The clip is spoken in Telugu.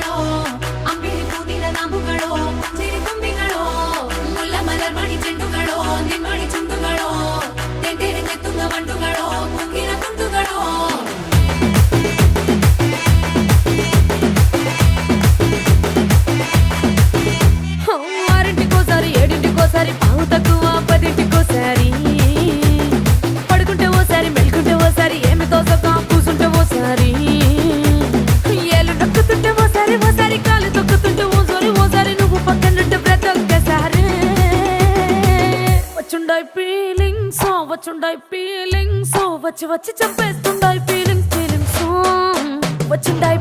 കണ്ണുകളോ അമ്പിളി പൂനില നാമ്പുകളോ ചിരി തുമ്പികളോ മുല്ല മലർമണി ചെണ്ടുകളോ നിന്മണി ചുണ്ടുകളോ തെണ്ടെടുത്തെത്തുന്ന വണ്ടുകളോ പൊങ്കിന തുണ്ടുകളോ ఆరింటికోసారి ఏడింటికోసారి పావు తక్కువ పదింటికోసారి పడుకుంటే ఓసారి మెలుకుంటే ఓసారి ఏమి తోసక కూసుంటే ఓసారి ఏళ్ళు నొక్కుతుంటే ఓసారి ఓసారి కాలు తొక్కుతుంటే ఓసారి నువ్వు పక్కనుంటే బ్రతొక్కసారి వచ్చుండాయి ఫీలింగ్స్ వచ్చి వచ్చి చంపేస్తుండాయి ఫీలింగ్స్ వచ్చిండాయి